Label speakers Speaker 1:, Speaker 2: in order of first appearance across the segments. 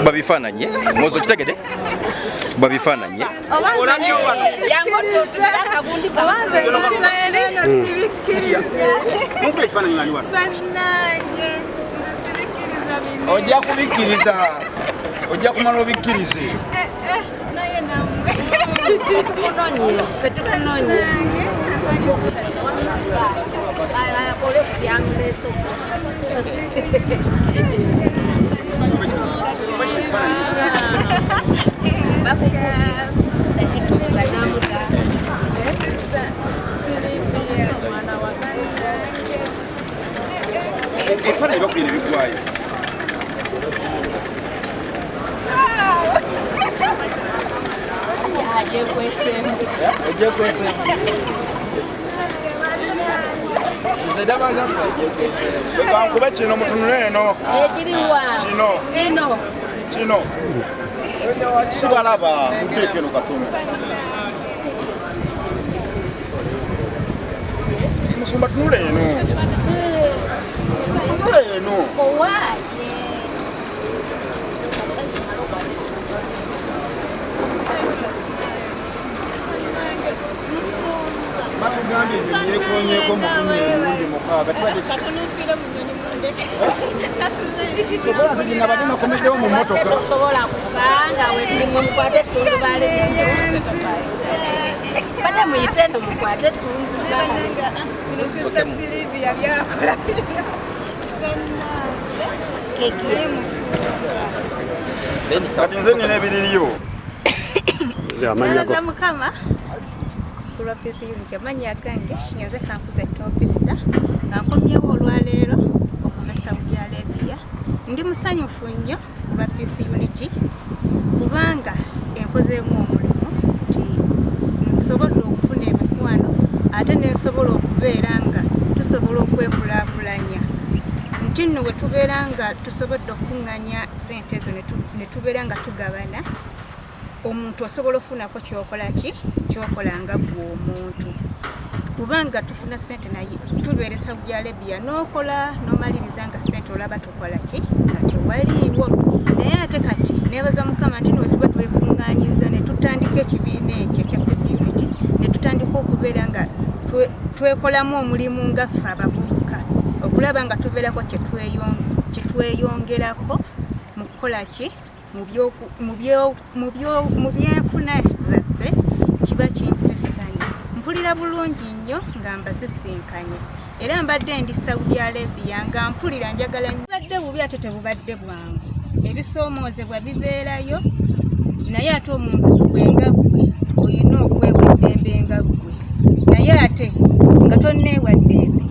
Speaker 1: Babifananye mozo kitegede babifananye
Speaker 2: ojja kubikiriza ojja kumala obikkirize
Speaker 3: naye namwe kunonyera petukunonyera
Speaker 2: efana ebakwine bigwayo kuba kino mutunule eno kino sibalaba mubeke eno katono musumba tunule eno Bagambye nyekonyeko mukunyundi mukaga
Speaker 3: katunufire munyoni mundeke
Speaker 2: nasuzina badima komedewo mu motoka
Speaker 3: sobola kubanga wendi mukwate tundu bale bade muyitendo mukwate tundu bananga bino sister Silvia byakola keki
Speaker 2: beni kadinze nyine biririyo
Speaker 3: yamanya mukama kulwa pesi unike manya gange nyanze kampuze topista nakomyewo olwaleero okumesa byalebya ndi musanyufu nnyo kulwa pesi unity kubanga enkozeemu omulimu nti nsobola okufuna emikwano ate nensobola okubeera nga tusobola okwekulaakulanya nti nno bwe tubeera nga tusobodde okuŋŋanya ssente ezo ne tubeera nga tugabana omuntu osobola ofunako kyokola nga gwe omuntu kubanga tufuna ssente naye tubeeresa Bujalebia n'okola n'omaliriza nga ssente olaba tukola ki nga tewaliiwo naye ate kati neebaza mukama nti nwe tuba twekuŋŋaanyiza ne tutandika ekibiina ekyo ekya Peace Unity ne tutandika okubeera nga twekolamu omulimu nga ffe abavubuka okulaba nga tubeerako kyetweyongerako mu kukola ki mu byenfuna zaffe kiba kimpa essanyu mpulira bulungi nnyo nga mbasisinkanye era mbadde ndi Saudi Arabia nga mpulira njagala badde bubi ate tebubadde bwangu ebisoomozebwa bibeerayo naye ate omuntu gwenga gwe olina okwewa eddembe nga gwe naye ate nga tonneewa ddembe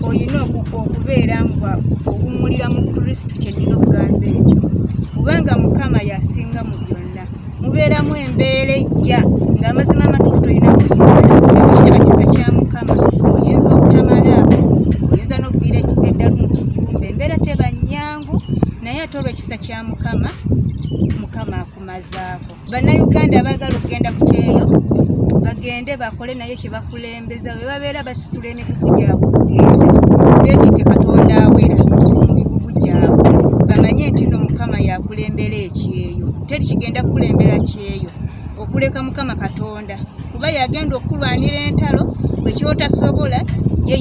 Speaker 3: olina okubeera nga owummulira mu Kristo kyenina okugamba ekyo kubanga mukama yasinga mu byonna mubeeramu embeera ejja ng'amazima amatuufu tolina kukitala kisa kya mukama oyinza obutamalaako oyinza n'okugwira eddalu mu kiyumba embeera teba nnyangu naye ate olw'ekisa kya mukama akumazaako bannayuganda abaagala okugenda ku kyeyo bagende bakole naye kye bakulembeza bwe babeera basitula emigugu gyabwe okugenda beetike katonda awera mu migugu gyabwe bamanye nti no mukama yakulembera ekyeyo teri kigenda kukulembera kyeyo okuleka mukama katonda kuba yagenda okulwanira entalo bwekyotasobola ye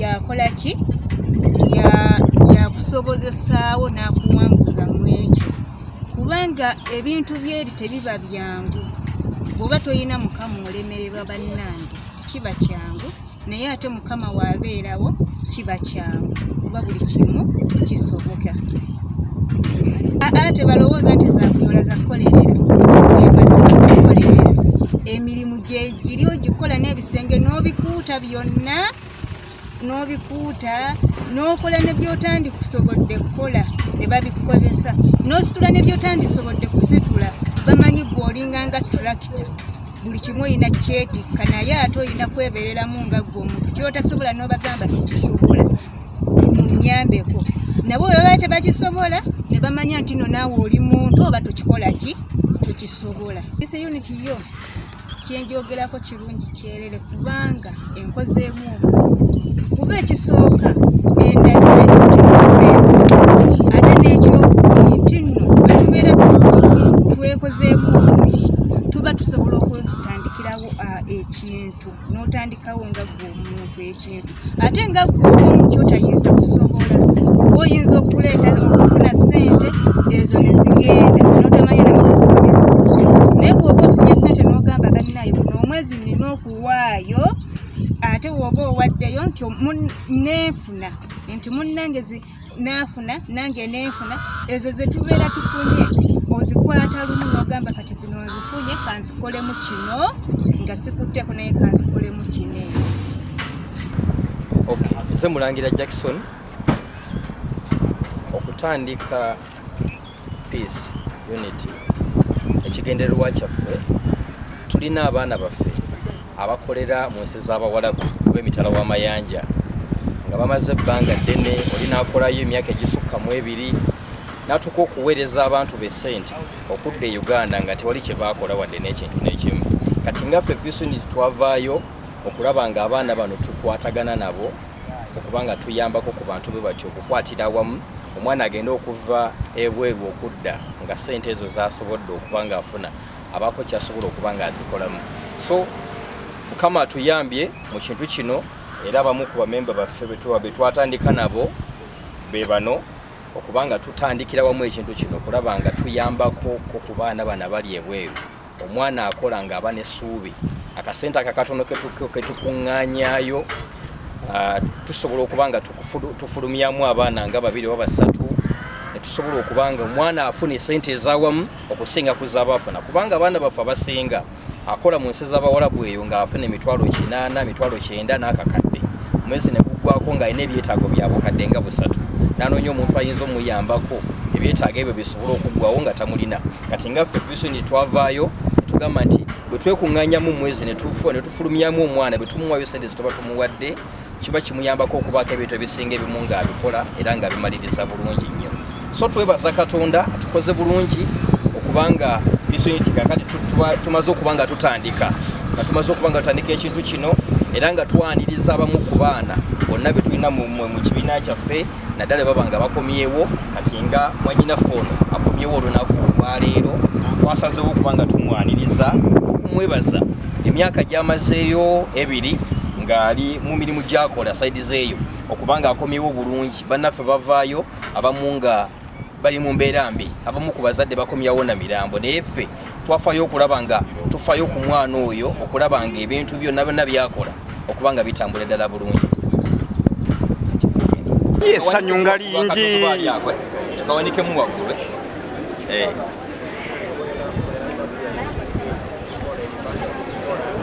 Speaker 3: yakola ki yakusobozesaawo n'akuwanguza mu ekyo kubanga ebintu byeri tebiba byangu bw'oba toyina mukama olemererwa bannange kiba kyangu naye ate mukama waabeerawo kiba kyangu kuba buli kimu kisoboka ate balowooza nti zakuyola zakukolerera emazima zakukolerera emirimu gye giri ogikola n'ebisenge n'obikuuta byonna n'obikuuta n'okola ne by'otandikusobodde kukola ne babikukozesa n'ositula ne by'otandisobodde kusitula bamanyi gw'olinga nga tulakita buli kimu olina kyetikka naye ate olina kwebeereramu nga gwe omuntu kyotasobola n'obagamba sikisobola munnyambeko nabo baba tebakisobola ne bamanya nti no naawe oli muntu oba tukikola ki tukisobola. This unit yo kyenjogerako kirungi kyerere kubanga enkozeemu omulimu kuba ekisooka endala ate n'ekyokubiri nti nno bwe tubeera twekozeemu omubiri tuba tusobola okwetandikirawo ekintu n'otandikawo nga gwe omuntu ekintu ate nga gwe omu kyotayinza kusobola oba oyinza okuleeta okufuna ssente ezo ne zigenda n'otamanya namakulu ezikutta naye bw'oba ofunye ssente n'ogamba bannaayo buno omwezi nina okuwaayo ate bw'oba owaddeyo nti neefuna nti munnange naafuna nange neefuna ezo ze tubeera tufunye ozikwata lumu n'ogamba kati zino nzifunye kanzikolemu kino nga sikutteko naye kanzikolemu kino.
Speaker 1: Okay, nze Mulangira Jackson okutandika peace unity ekigendererwa kyaffe tulina abaana baffe abakolera mu nsi z'abawalabu b'emitala w'amayanja nga bamaze ebbanga ddene oli n'akolayo emyaka egisukka mu ebiri n'atuuka okuweereza abantu be ssente okudda e Uganda nga tewali kye baakola wadde n'ekintu n'ekimu. Kati ngaffe peace unity twavaayo okulaba nga abaana bano tukwatagana nabo okuba nga tuyambako ku bantu be batyo okukwatira awamu omwana agenda okuva ebweru okudda nga ssente ezo z'asobodde okuba ng'afuna abaako kyasobola okuba ng'azikolamu. So Mukama atuyambye mu kintu kino era abamu ku bamemba baffe be twatandika nabo be bano okuba nga tutandikira wamu ekintu kino okulaba nga tuyambako ku baana bana bali ebweru. Omwana akola ng'aba n'essuubi akasente akakatono ketukuŋŋaanyaayo tusobola okuba nga tufulumyamu abaana nga 2 oba 3 ne tusobola okuba nga omwana afuna esente ez'awamu okusinga ku z'abafuna kubanga abaana baffe abasinga akola mu nsi z'abawalabu eyo ng'afuna emitwalo 8 emitwalo 9 n'akakadde omwezi ne guggwako ng'alina ebyetaago byabukadde nga 3 n'anoonya omuntu ayinza omuyambako ebyetaago ebyo bisobola okuggwawo nga tamulina. Kati ngaffe peace unity twavaayo tugamba nti bwe twekuŋŋaanyamu mwezi ne tufulumyamu omwana bwe tumuwayo sente ze tuba tumuwadde kiba kimuyambako okubaako ebintu ebisinga ebimu ng'abikola era nga bimaliriza bulungi nnyo. So twebaza Katonda atukoze bulungi okubanga peace unity kakati tumaze okuba nga tutandika ekintu kino era nga twaniriza abamu ku baana bonna be tulina mu kibiina kyaffe naddala baba nga bakomyewo kati nga mwanyinaffe ono akomyewo olunaku olwaleero twasazeewo okuba nga tumwaniriza okumwebaza emyaka gy'amazeeyo ebiri ng'ali mu mirimu gy'akola saidi zeeyo okuba nga akomyewo bulungi. Bannaffe bavaayo abamu nga bali mu mbeera mbi abamu ku bazadde bakomyawo na mirambo naye ffe twafaayo okulaba nga tufaayo ku mwana oyo okulaba nga ebintu byonna byonna byakola okuba nga bitambula ddala bulungi.
Speaker 2: Essanyu nga lingi
Speaker 1: tukawanikemu waggulu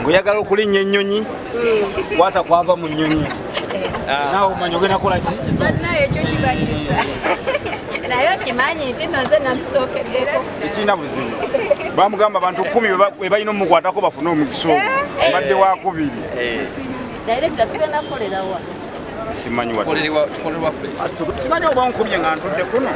Speaker 2: ng'oyagala okulinnya ennyonyi kwata kwava mu nnyonyi naawe omanyi ogenda kukola ki?
Speaker 3: Bannaye ekyo kibakisa
Speaker 4: naye okimanyi nti nno nze namusookeddeko
Speaker 2: tekirina buzibu bamugamba abantu 10 bwe balina omukwatako bafune omukisa ogwo badde wa 2
Speaker 4: dairekita tugenda kukolerawa
Speaker 2: simanyi
Speaker 1: tukolerwa ffe
Speaker 2: simanyi oba nkubye nga ntudde kuno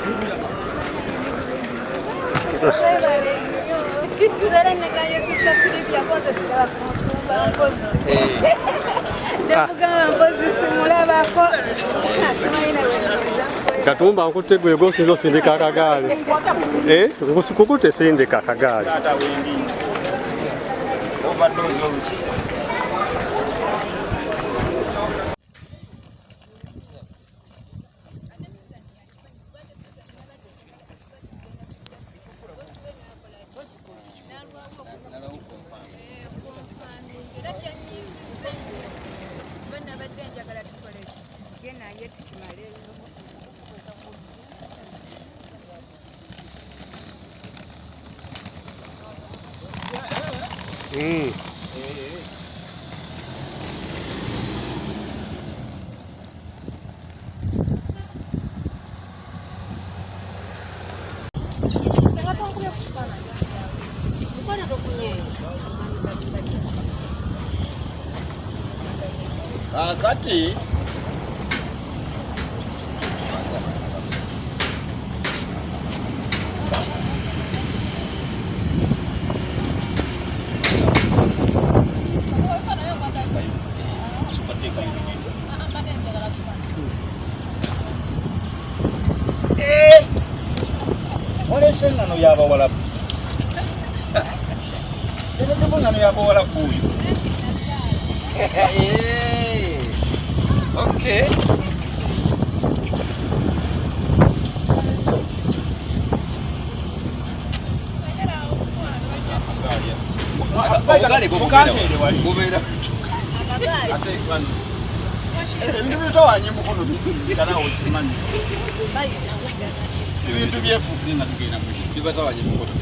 Speaker 5: Katumba nkutte gwe gosinza osindika akagaali kukutte sindika akagaali
Speaker 2: kati
Speaker 6: Esengano y'abawalabu. Esengano y'abawalabu oyo.
Speaker 1: Okay. Obugaali bubeera
Speaker 6: ebintu bitawanya mukono bisigikanawo kimanyi ebintu byefudde nga tugenda mu
Speaker 1: bibatawanya mukono